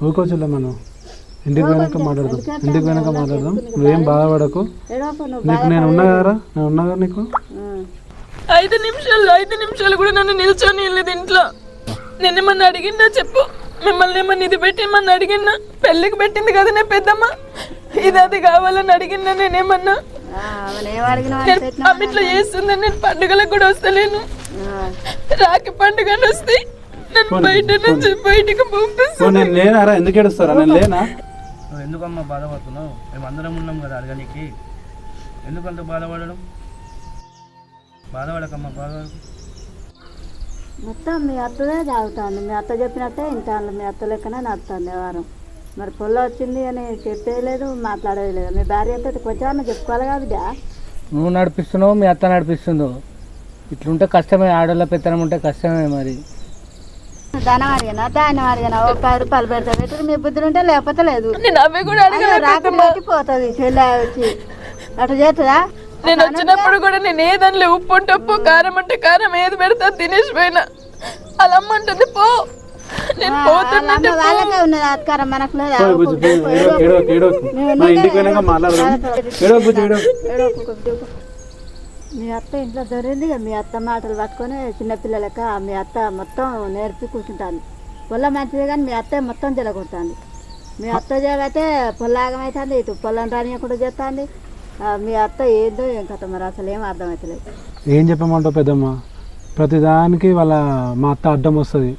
ఊరుకోవచ్చులే మనం ఇంటికి పోయినాక మాట్లాడదాం. ఇంటికి పోయినాక మాట్లాడదాం. నువ్వేం బాధపడకు. నీకు నేను ఉన్నా కదా నీకు 5 నిమిషాలు కూడా నన్ను నిల్చొని వెళ్ళలేదు ఇంట్లో. నేనేమన్నా అడిగినా చెప్పు, మిమ్మల్ని ఏమన్నా ఇది పెట్టి ఏమన్నా అడిగినా? పెళ్ళికి పెట్టింది కదా నేను పెద్దమ్మ, ఇది అది కావాలని అడిగినా? నేనేమన్నా అమ్మిట్లో చేస్తుందని నేను పండుగలకు కూడా వస్తలేను. రాఖీ పండుగ వస్తే నన్ను బయటకు పంపిస్తాను. ఎందుకు ఏడుస్తారా? నేను లేనా? ఎందుకమ్మా బాధపడుతున్నావు? మేము అందరం ఉన్నాం కదా అడగనికి. ఎందుకంత బాధపడడం? బాధపడకమ్మా, బాధపడకు. మొత్తం మీ అత్తదే తాగుతుంది. మీ అత్త చెప్పినట్టే ఇంటాను. మీ అత్త లెక్కనే నడుతుంది వారం. మరి పొల్ల వచ్చింది అని చెప్పేయలేదు, మాట్లాడలేదు. మీ భార్యతో కొంచెం చెప్పుకోవాలి కదా. నువ్వు నడిపిస్తున్నావు, మీ అత్త నడిపిస్తుందో. ఇట్లుంటే కష్టమే, ఆడోళ్ళ పెత్తనం ఉంటే కష్టమే. మరి ధనం అడిగినా ధాన్యం అడిగినా 10 రూపాయలు పెడతా పెట్టరు. మీ బుద్ధులు ఉంటే లేకపోతే లేదు. రాకపోతే పోతుంది చెల్లె వచ్చి అట్లా చేస్తుందా? నేను వచ్చినప్పుడు కూడా నేను ఏదనిలే, ఉప్పు అంటే ఉప్పు, కారం అంటే కారం, ఏది పెడతా తినేసిపోయినా. అలా అమ్మంటుంది పో, నేను పోతున్నా. వాళ్ళకే ఉన్నది అధికారం, మనకు లేదా? మీ అత్త ఇంట్లో దొరింది. మీ అత్త మాటలు పట్టుకొని చిన్నపిల్లలక మీ అత్త మొత్తం నేర్పి కూర్చుంటాను. పొల్ల మంచిది కానీ మీ అత్త మొత్తం జలగొడుతుంది. మీ అత్త చేయబట్టే పొల్లాగం అవుతుంది, ఇటు పొలం రానియకుండా చేస్తుంది. మీ అత్త ఏందో ఏం కథ మరి అసలు ఏం అర్థమవుతలేదు. ఏం చెప్పమంటావు పెద్దమ్మ? ప్రతిదానికి మా అత్త అడ్డం వస్తుంది.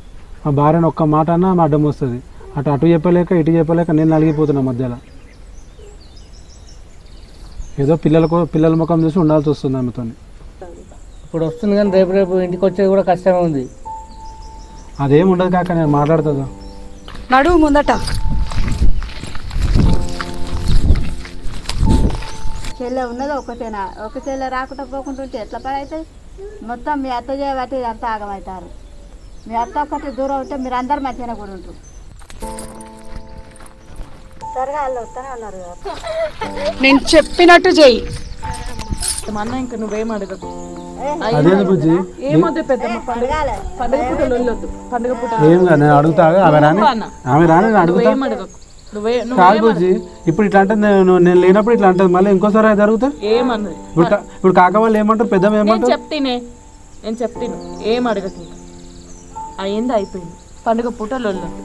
మా భార్యను ఒక్క మాట అన్నా మా అడ్డం వస్తుంది. అటు చెప్పలేక ఇటు చెప్పలేక నేను నలిగిపోతున్నా మధ్యలో. ఏదో పిల్లల ముఖం చూసి ఉండాల్సి వస్తుంది ఆమెతో. ఇప్పుడు వస్తుంది కానీ రేపు ఇంటికి వచ్చేది కూడా కష్టమే ఉంది. అదేం ఉండదు కాక, నేను మాట్లాడుతుందా? నడువు ముందట. చెల్లె ఉన్నది ఒకటేనా? ఒక చెల్లె రాకుండా పోకుండా ఉంటే ఎట్లా పని అవుతుంది? మొత్తం మీ అత్త చేయబట్టి ఇదంతా ఆగమవుతారు. మీ అత్త ఒక్కటి దూరం ఉంటే మీరు అందరు మంచిగా కూడా ఉంటారు. సరిగా వాళ్ళు వస్తూనే ఉన్నారు కదా. నేను చెప్పినట్టు చెయ్యి. అన్న ఇంకా నువ్వేం అడగదు. అదేంది బుజ్జి? ఏమొద్దు పెద్దమ్మ, పండుగ పూటలు వెళ్ళొద్దు. పండుగ పూట ఏం కాదు, నేను అడుగుతా. ఆమె రాని నేను అడుగుతా. కాదు బుజ్జి, ఇప్పుడు ఇట్లా అంటే నేను లేనప్పుడు ఇట్లా అంటది, మళ్ళీ ఇంకోసారి జరుగుతా ఏమన్నది? ఇప్పుడు కాక వాళ్ళు ఏమంటారు, పెద్దమ్మ ఏమంటారు? నేను చెప్తాను ఏం అడగదు. అయింది అయిపోయింది. పండుగ పూటలు వెళ్ళొద్దు.